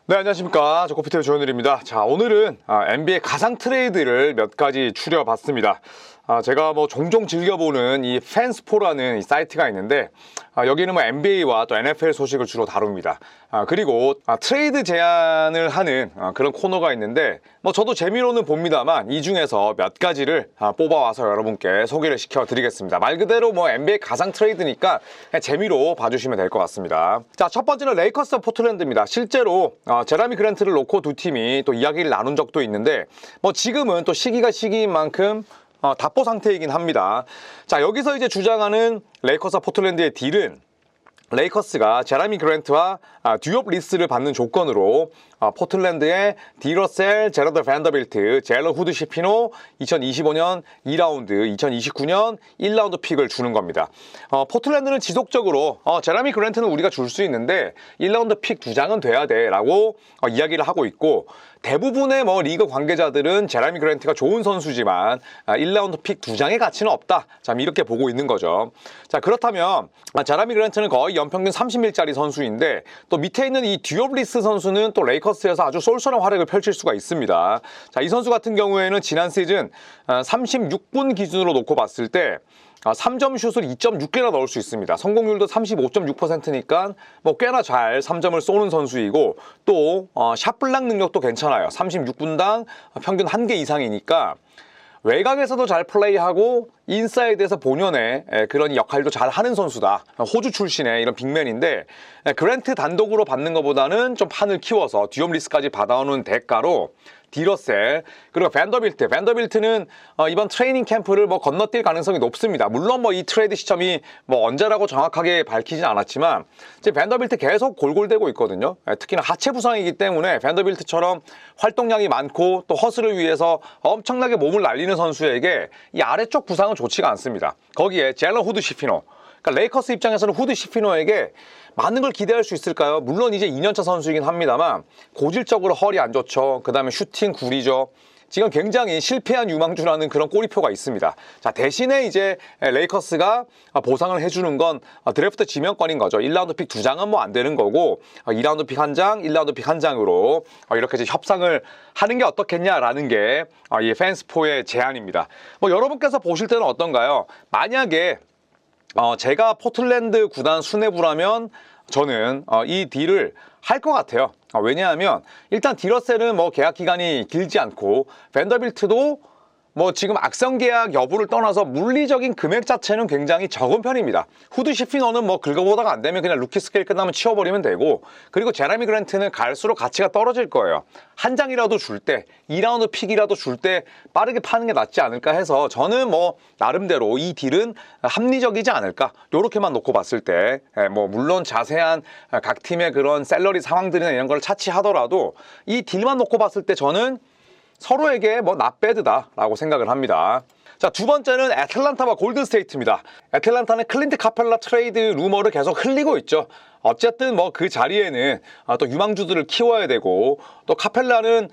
네, 안녕하십니까. 조코피텔 조현일입니다. 자, 오늘은 NBA 가상 트레이드를 몇 가지 추려봤습니다. 제가 종종 즐겨보는 이 팬스포라는 이 사이트가 있는데, 여기는 NBA와 또 NFL 소식을 주로 다룹니다. 그리고 트레이드 제안을 하는 그런 코너가 있는데, 저도 재미로는 봅니다만 이 중에서 몇 가지를 뽑아와서 여러분께 소개를 시켜드리겠습니다. 말 그대로 NBA 가상 트레이드니까 그냥 재미로 봐주시면 될 것 같습니다. 자, 첫 번째는 레이커스와 포틀랜드입니다. 실제로 제라미 그랜트를 놓고 두 팀이 또 이야기를 나눈 적도 있는데, 지금은 또 시기가 시기인 만큼 답보 상태이긴 합니다. 자, 여기서 이제 주장하는 레이커스와 포틀랜드의 딜은 레이커스가 제라미 그랜트와 듀업 리스를 받는 조건으로 포틀랜드의 디러셀, 제러드 밴더빌트, 젤러 후드 시피노 2025년 2라운드, 2029년 1라운드 픽을 주는 겁니다. 포틀랜드는 지속적으로 제라미 그랜트는 우리가 줄 수 있는데 1라운드 픽 2장은 돼야 돼 라고 이야기를 하고 있고, 대부분의 리그 관계자들은 제라미 그랜트가 좋은 선수지만 1라운드 픽 2장의 가치는 없다. 자, 이렇게 보고 있는 거죠. 자, 그렇다면 제라미 그랜트는 거의 연평균 30밀짜리 선수인데, 또 밑에 있는 이 듀업 리스 선수는 또 레이커스에서 아주 쏠쏠한 활약을 펼칠 수가 있습니다. 자, 이 선수 같은 경우에는 지난 시즌 36분 기준으로 놓고 봤을 때 3점 슛을 2.6개나 넣을 수 있습니다. 성공률도 35.6%니까 꽤나 잘 3점을 쏘는 선수이고, 또 샷블락 능력도 괜찮아요. 36분당 평균 1개 이상이니까 외곽에서도 잘 플레이하고 인사이드에서 본연의 그런 역할도 잘 하는 선수다. 호주 출신의 이런 빅맨인데, 그랜트 단독으로 받는 것보다는 좀 판을 키워서 듀엄 리스까지 받아오는 대가로 디러셀, 그리고 밴더빌트는 이번 트레이닝 캠프를 건너뛸 가능성이 높습니다. 물론 이 트레이드 시점이 언제라고 정확하게 밝히진 않았지만 이제 밴더빌트 계속 골골대고 있거든요. 특히나 하체 부상이기 때문에 밴더빌트처럼 활동량이 많고 또 허슬을 위해서 엄청나게 몸을 날리는 선수에게 이 아래쪽 부상은 좋지가 않습니다. 거기에 젤러 후드 시피노, 그러니까 레이커스 입장에서는 후드 시피노에게 많은 걸 기대할 수 있을까요? 물론 이제 2년차 선수이긴 합니다만 고질적으로 허리 안 좋죠. 그 다음에 슈팅 구리죠. 지금 굉장히 실패한 유망주라는 그런 꼬리표가 있습니다. 자, 대신에 이제 레이커스가 보상을 해주는 건 드래프트 지명권인 거죠. 1라운드 픽 2장은 안 되는 거고 2라운드 픽 1장, 1라운드 픽 1장으로 이렇게 이제 협상을 하는 게 어떻겠냐라는 게 이 팬스포의 제안입니다. 여러분께서 보실 때는 어떤가요? 만약에 제가 포틀랜드 구단 수뇌부라면 저는 이 딜을 할 것 같아요. 왜냐하면 일단 디러셀은 계약 기간이 길지 않고, 밴더빌트도 지금 악성 계약 여부를 떠나서 물리적인 금액 자체는 굉장히 적은 편입니다. 후드 시피노는 긁어보다가 안 되면 그냥 루키 스케일 끝나면 치워버리면 되고, 그리고 제라미 그랜트는 갈수록 가치가 떨어질 거예요. 한 장이라도 줄 때, 2라운드 픽이라도 줄 때 빠르게 파는 게 낫지 않을까 해서 저는 나름대로 이 딜은 합리적이지 않을까, 요렇게만 놓고 봤을 때, 물론 자세한 각 팀의 그런 셀러리 상황들이나 이런 걸 차치하더라도 이 딜만 놓고 봤을 때 저는 서로에게 낫배드다 라고 생각을 합니다. 자, 두 번째는 애틀란타와 골든스테이트입니다. 애틀란타는 클린트 카펠라 트레이드 루머를 계속 흘리고 있죠. 어쨌든 그 자리에는 또 유망주들을 키워야 되고, 또 카펠라는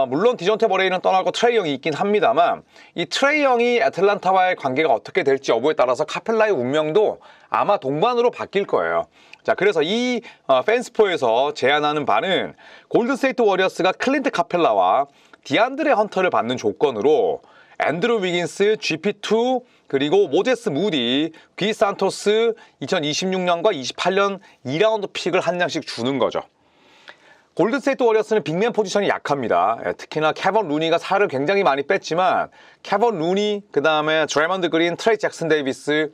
물론 디존테 머레이는 떠나고 트레이 형이 있긴 합니다만, 이 트레이 형이 애틀란타와의 관계가 어떻게 될지 여부에 따라서 카펠라의 운명도 아마 동반으로 바뀔 거예요. 자, 그래서 이 팬스포에서 제안하는 바는 골든스테이트 워리어스가 클린트 카펠라와 디안드레 헌터를 받는 조건으로 앤드루 위긴스, GP2, 그리고 모제스 무디, 귀 산토스 2026년과 28년 2라운드 픽을 한 장씩 주는 거죠. 골든스테이트 워리어스는 빅맨 포지션이 약합니다. 특히나 캐번 루니가 살을 굉장히 많이 뺐지만 캐번 루니, 그 다음에 드래먼드 그린, 트레이 잭슨 데이비스,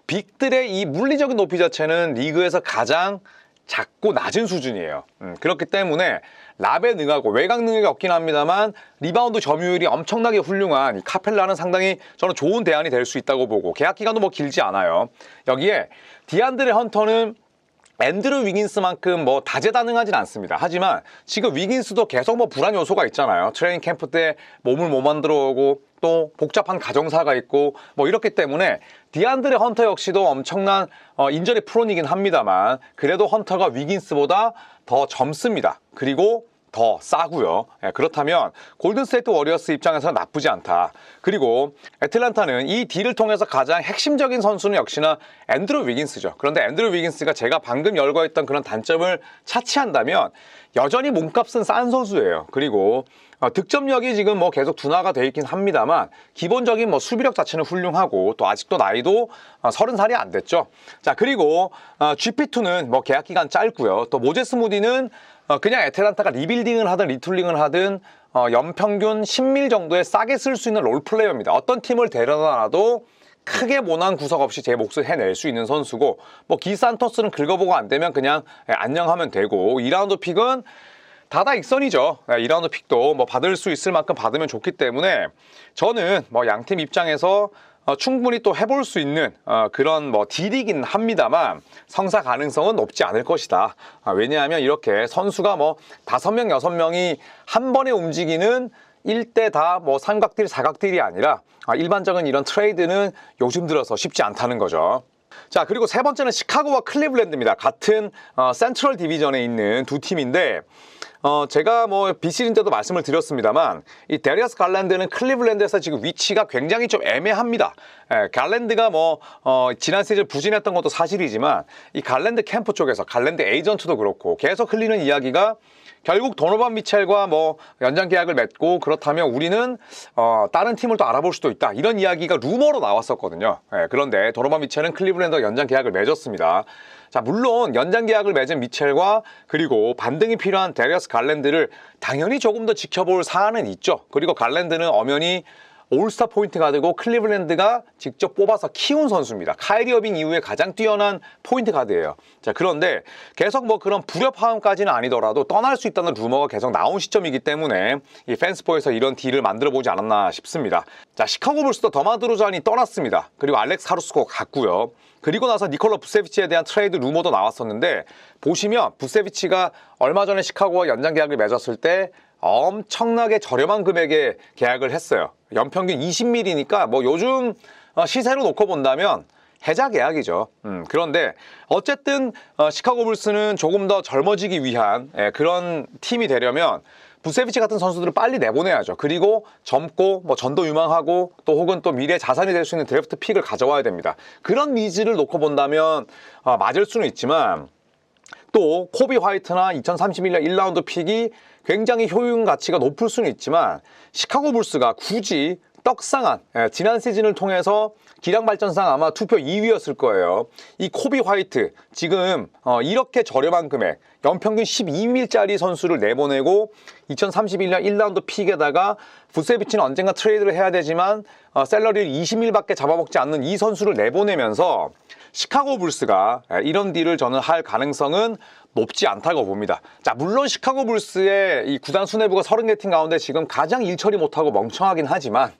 빅들의 이 물리적인 높이 자체는 리그에서 가장 작고 낮은 수준이에요. 그렇기 때문에 랍에 능하고 외곽 능력이 없긴 합니다만 리바운드 점유율이 엄청나게 훌륭한 이 카펠라는 상당히 저는 좋은 대안이 될 수 있다고 보고, 계약 기간도 길지 않아요. 여기에 디안드레 헌터는 앤드루 위긴스만큼 다재다능하진 않습니다. 하지만 지금 위긴스도 계속 불안 요소가 있잖아요. 트레이닝 캠프 때 몸을 못 만들어 오고 또 복잡한 가정사가 있고 이렇기 때문에 디안드레 헌터 역시도 엄청난 인저리 프론이긴 합니다만, 그래도 헌터가 위긴스보다 더 젊습니다. 그리고 더 싸고요. 그렇다면 골든스테이트 워리어스 입장에서는 나쁘지 않다. 그리고 애틀란타는 이 딜을 통해서 가장 핵심적인 선수는 역시나 앤드루 위긴스죠. 그런데 앤드루 위긴스가 제가 방금 열거했던 그런 단점을 차치한다면 여전히 몸값은 싼 선수예요. 그리고 득점력이 지금 뭐 계속 둔화가 돼 있긴 합니다만 기본적인 뭐 수비력 자체는 훌륭하고 또 아직도 나이도 30살이 안 됐죠. 자, 그리고 GP2는 뭐 계약 기간 짧고요. 또 모제스 무디는 그냥 애틀란타가 리빌딩을 하든 리툴링을 하든 연평균 10밀 정도에 싸게 쓸 수 있는 롤플레이어입니다. 어떤 팀을 데려다 놔도 크게 모난 구석 없이 제 몫을 해낼 수 있는 선수고, 뭐 기산토스는 긁어보고 안 되면 그냥 안녕하면 되고, 2라운드 픽은 다다익선이죠. 2라운드 픽도 뭐 받을 수 있을 만큼 받으면 좋기 때문에 저는 뭐 양팀 입장에서 충분히 또 해볼 수 있는 그런 뭐 딜이긴 합니다만 성사 가능성은 높지 않을 것이다. 왜냐하면 이렇게 선수가 뭐 5명, 6명이 한 번에 움직이는 1대 다 뭐 삼각딜, 사각딜이 아니라 일반적인 이런 트레이드는 요즘 들어서 쉽지 않다는 거죠. 자, 그리고 세 번째는 시카고와 클리블랜드입니다. 같은 센트럴 디비전에 있는 두 팀인데 제가 뭐 비시즌 때도 말씀을 드렸습니다만 이 데리어스 갈랜드는 클리블랜드에서 지금 위치가 굉장히 좀 애매합니다. 갈랜드가 뭐 지난 시즌 부진했던 것도 사실이지만 이 갈랜드 캠프 쪽에서 갈랜드 에이전트도 그렇고 계속 흘리는 이야기가 결국 도노반 미첼과 뭐 연장 계약을 맺고 그렇다면 우리는 다른 팀을 또 알아볼 수도 있다, 이런 이야기가 루머로 나왔었거든요. 그런데 도노반 미첼은 클리블랜드와 연장 계약을 맺었습니다. 자, 물론 연장 계약을 맺은 미첼과 그리고 반등이 필요한 데리어스 갈랜드를 당연히 조금 더 지켜볼 사안은 있죠. 그리고 갈랜드는 엄연히 올스타 포인트가 되고 클리블랜드가 직접 뽑아서 키운 선수입니다. 카이리 어빙 이후에 가장 뛰어난 포인트 가드예요. 자, 그런데 계속 뭐 그런 불협화음까지는 아니더라도 떠날 수 있다는 루머가 계속 나온 시점이기 때문에 이 팬스포에서 이런 딜을 만들어 보지 않았나 싶습니다. 자, 시카고 불스도 더마드로잔이 떠났습니다. 그리고 알렉스 카루스코가 갔고요. 그리고 나서 니콜라 부세비치에 대한 트레이드 루머도 나왔었는데, 보시면 부세비치가 얼마 전에 시카고와 연장 계약을 맺었을 때 엄청나게 저렴한 금액에 계약을 했어요. 연평균 20밀이니까 뭐 요즘 시세로 놓고 본다면 해자 계약이죠. 그런데 어쨌든 시카고 불스는 조금 더 젊어지기 위한 그런 팀이 되려면 부세비치 같은 선수들을 빨리 내보내야죠. 그리고 젊고 뭐 전도 유망하고 또 혹은 또 미래 자산이 될 수 있는 드래프트 픽을 가져와야 됩니다. 그런 니즈를 놓고 본다면 맞을 수는 있지만, 또 코비 화이트나 2031년 1라운드 픽이 굉장히 효용 가치가 높을 수는 있지만 시카고 불스가 굳이 떡상한 지난 시즌을 통해서 기량 발전상 아마 투표 2위였을 거예요. 이 코비 화이트 지금 이렇게 저렴한 금액 연평균 12밀짜리 선수를 내보내고 2031년 1라운드 픽에다가 부세비치는 언젠가 트레이드를 해야 되지만 샐러리를 20밀밖에 잡아먹지 않는 이 선수를 내보내면서 시카고 불스가 이런 딜을 저는 할 가능성은 높지 않다고 봅니다. 자, 물론 시카고 불스의 이 구단 수뇌부가 34팀 가운데 지금 가장 일 처리 못하고 멍청하긴 하지만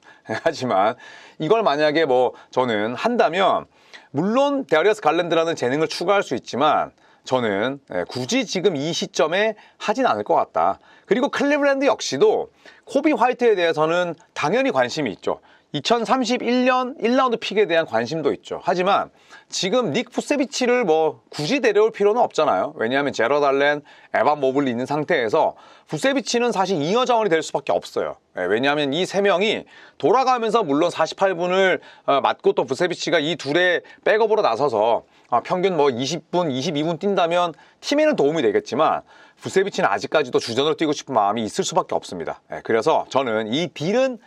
이걸 만약에 뭐 저는 한다면 물론 데리어스 갈랜드라는 재능을 추가할 수 있지만 저는 굳이 지금 이 시점에 하진 않을 것 같다. 그리고 클리블랜드 역시도 코비 화이트에 대해서는 당연히 관심이 있죠. 2031년 1라운드 픽에 대한 관심도 있죠. 하지만 지금 닉 부세비치를 뭐 굳이 데려올 필요는 없잖아요. 왜냐하면 제러드 알렌, 에반 모블리 있는 상태에서 부세비치는 사실 잉여 자원이 될 수밖에 없어요. 왜냐하면 이 세 명이 돌아가면서 물론 48분을 맞고 또 부세비치가 이 둘의 백업으로 나서서 평균 뭐 20분, 22분 뛴다면 팀에는 도움이 되겠지만 부세비치는 아직까지도 주전으로 뛰고 싶은 마음이 있을 수밖에 없습니다. 그래서 저는 이 딜은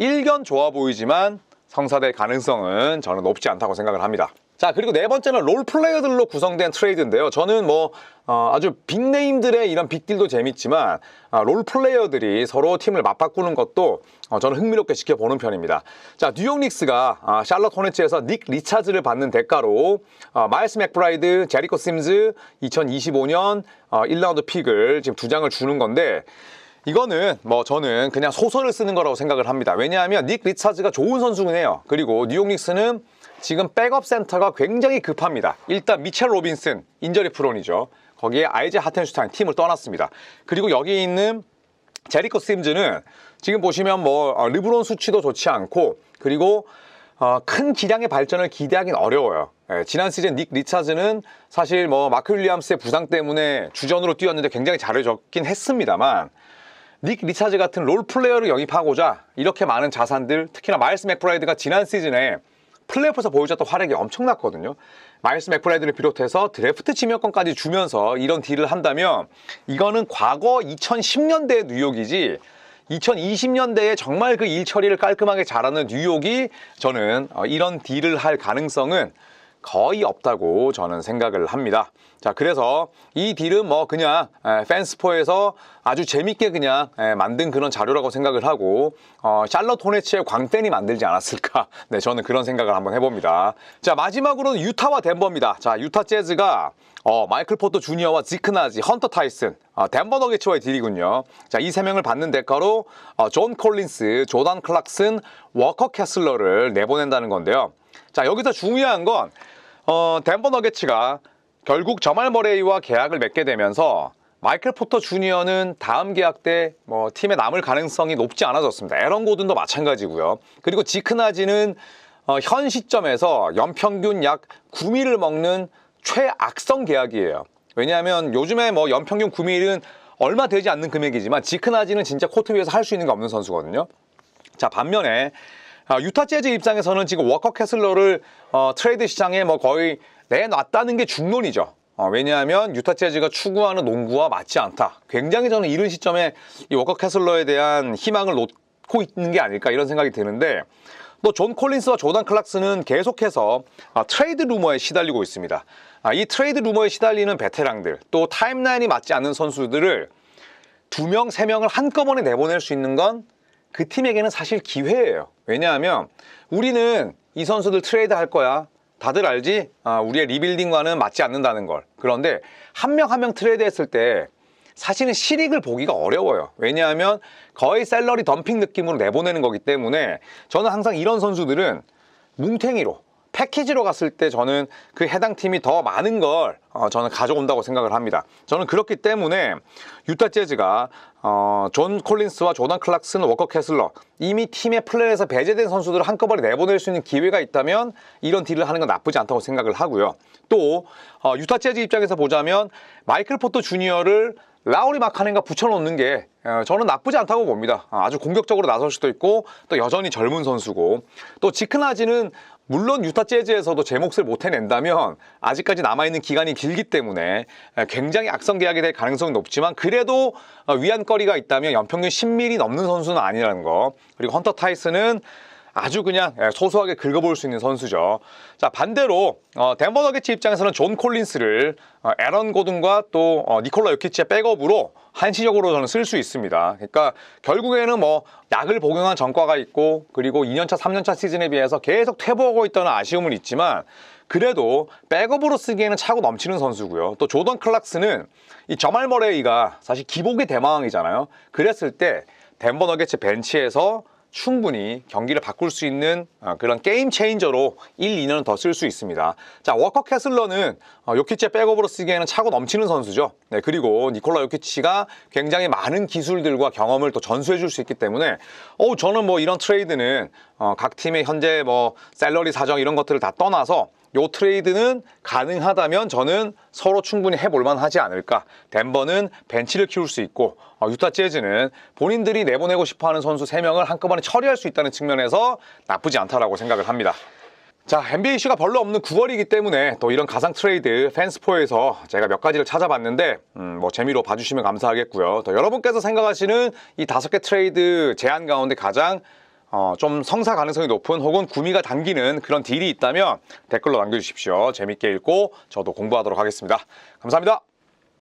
일견 좋아 보이지만 성사될 가능성은 저는 높지 않다고 생각을 합니다. 자, 그리고 네 번째는 롤플레이어들로 구성된 트레이드인데요. 저는 뭐 아주 빅네임들의 이런 빅딜도 재밌지만 롤플레이어들이 서로 팀을 맞바꾸는 것도 저는 흥미롭게 지켜보는 편입니다. 자, 뉴욕 닉스가 샬럿 호네츠에서 닉 리차즈를 받는 대가로 마일스 맥브라이드, 제리코 심즈 2025년 1라운드 픽을 지금 2장을 주는 건데, 이거는 뭐 저는 그냥 소설을 쓰는 거라고 생각을 합니다. 왜냐하면 닉 리차즈가 좋은 선수긴 해요. 그리고 뉴욕 닉스는 지금 백업 센터가 굉장히 급합니다. 일단 미첼 로빈슨 인저리 프론이죠. 거기에 아이제 하텐슈타인 팀을 떠났습니다. 그리고 여기 있는 제리코 심즈는 지금 보시면 뭐 르브론 수치도 좋지 않고, 그리고 큰 기량의 발전을 기대하긴 어려워요. 지난 시즌 닉 리차즈는 사실 뭐 마크 윌리엄스의 부상 때문에 주전으로 뛰었는데 굉장히 잘해줬긴 했습니다만, 닉 리차즈 같은 롤 플레이어를 영입하고자 이렇게 많은 자산들, 특히나 마일스 맥브라이드가 지난 시즌에 플레이오프에서 보여줬던 활약이 엄청났거든요. 마일스 맥브라이드를 비롯해서 드래프트 지명권까지 주면서 이런 딜을 한다면 이거는 과거 2010년대 뉴욕이지 2020년대에 정말 그 일 처리를 깔끔하게 잘하는 뉴욕이 저는 이런 딜을 할 가능성은 거의 없다고 저는 생각을 합니다. 자, 그래서 이 딜은 뭐 그냥 팬스포에서 아주 재밌게 그냥 만든 그런 자료라고 생각을 하고 샬럿 호네츠의 광팬이 만들지 않았을까. 네, 저는 그런 생각을 한번 해봅니다. 자, 마지막으로는 유타와 덴버입니다. 자, 유타 재즈가 마이클 포터 주니어와 지크 나지, 헌터 타이슨, 덴버 너게츠와의 딜이군요. 자, 이 세 명을 받는 대가로 존 콜린스, 조던 클락슨, 워커 캐슬러를 내보낸다는 건데요. 자, 여기서 중요한 건 덴버 너게츠가 결국 저말 머레이와 계약을 맺게 되면서 마이클 포터 주니어는 다음 계약 때 뭐 팀에 남을 가능성이 높지 않아졌습니다. 에런 고든도 마찬가지고요. 그리고 지크 나지는 현 시점에서 연평균 약 9밀을 먹는 최악성 계약이에요. 왜냐하면 요즘에 뭐 연평균 9밀은 얼마 되지 않는 금액이지만 지크 나지는 진짜 코트 위에서 할 수 있는 게 없는 선수거든요. 자, 반면에 유타 재즈 입장에서는 지금 워커 캐슬러를 트레이드 시장에 뭐 거의 내놨다는 게 중론이죠. 왜냐하면 유타 재즈가 추구하는 농구와 맞지 않다. 굉장히 저는 이른 시점에 이 워커 캐슬러에 대한 희망을 놓고 있는 게 아닐까 이런 생각이 드는데, 또 존 콜린스와 조던 클락스는 계속해서 트레이드 루머에 시달리고 있습니다. 이 트레이드 루머에 시달리는 베테랑들, 또 타임라인이 맞지 않는 선수들을 2명, 3명을 한꺼번에 내보낼 수 있는 건 그 팀에게는 사실 기회예요. 왜냐하면 우리는 이 선수들 트레이드 할 거야. 다들 알지? 우리의 리빌딩과는 맞지 않는다는 걸. 그런데 한 명 한 명 트레이드 했을 때 사실은 실익을 보기가 어려워요. 왜냐하면 거의 셀러리 덤핑 느낌으로 내보내는 거기 때문에 저는 항상 이런 선수들은 뭉탱이로, 패키지로 갔을 때 저는 그 해당 팀이 더 많은 걸 저는 가져온다고 생각을 합니다. 저는 그렇기 때문에 유타 재즈가 존 콜린스와 조던 클락슨, 워커 캐슬러 이미 팀의 플랜에서 배제된 선수들을 한꺼번에 내보낼 수 있는 기회가 있다면 이런 딜을 하는 건 나쁘지 않다고 생각을 하고요. 또 유타 재즈 입장에서 보자면 마이클 포터 주니어를 라우리 마카넨과 붙여놓는 게 저는 나쁘지 않다고 봅니다. 아주 공격적으로 나설 수도 있고 또 여전히 젊은 선수고, 또 지크 나지는 물론 유타 재즈에서도 제 몫을 못 해낸다면 아직까지 남아있는 기간이 길기 때문에 굉장히 악성 계약이 될 가능성이 높지만, 그래도 위안거리가 있다면 연평균 10mm 넘는 선수는 아니라는 거. 그리고 헌터 타이슨은 아주 그냥 소소하게 긁어볼 수 있는 선수죠. 자, 반대로 덴버 너게츠 입장에서는 존 콜린스를 에런 고든과 또 니콜라 요키치의 백업으로 한시적으로 저는 쓸 수 있습니다. 그러니까 결국에는 뭐 약을 복용한 전과가 있고, 그리고 2년차, 3년차 시즌에 비해서 계속 퇴보하고 있다는 아쉬움은 있지만, 그래도 백업으로 쓰기에는 차고 넘치는 선수고요. 또 조던 클락스는 이 저말 머레이가 사실 기복의 대마왕이잖아요. 그랬을 때 덴버 너게츠 벤치에서 충분히 경기를 바꿀 수 있는 그런 게임 체인저로 1, 2년은 더 쓸 수 있습니다. 자, 워커 캐슬러는 요키치의 백업으로 쓰기에는 차고 넘치는 선수죠. 네, 그리고 니콜라 요키치가 굉장히 많은 기술들과 경험을 또 전수해 줄 수 있기 때문에 저는 뭐 이런 트레이드는 각 팀의 현재 뭐 셀러리 사정 이런 것들을 다 떠나서 요 트레이드는 가능하다면 저는 서로 충분히 해볼만 하지 않을까. 덴버는 벤치를 키울 수 있고 유타 재즈는 본인들이 내보내고 싶어하는 선수 3명을 한꺼번에 처리할 수 있다는 측면에서 나쁘지 않다라고 생각을 합니다. 자, NBA 이슈가 별로 없는 9월이기 때문에 또 이런 가상 트레이드 팬스포에서 제가 몇 가지를 찾아봤는데 뭐 재미로 봐주시면 감사하겠고요. 또 여러분께서 생각하시는 이 5개 트레이드 제안 가운데 가장 좀 성사 가능성이 높은 혹은 구미가 당기는 그런 딜이 있다면 댓글로 남겨주십시오. 재밌게 읽고 저도 공부하도록 하겠습니다. 감사합니다.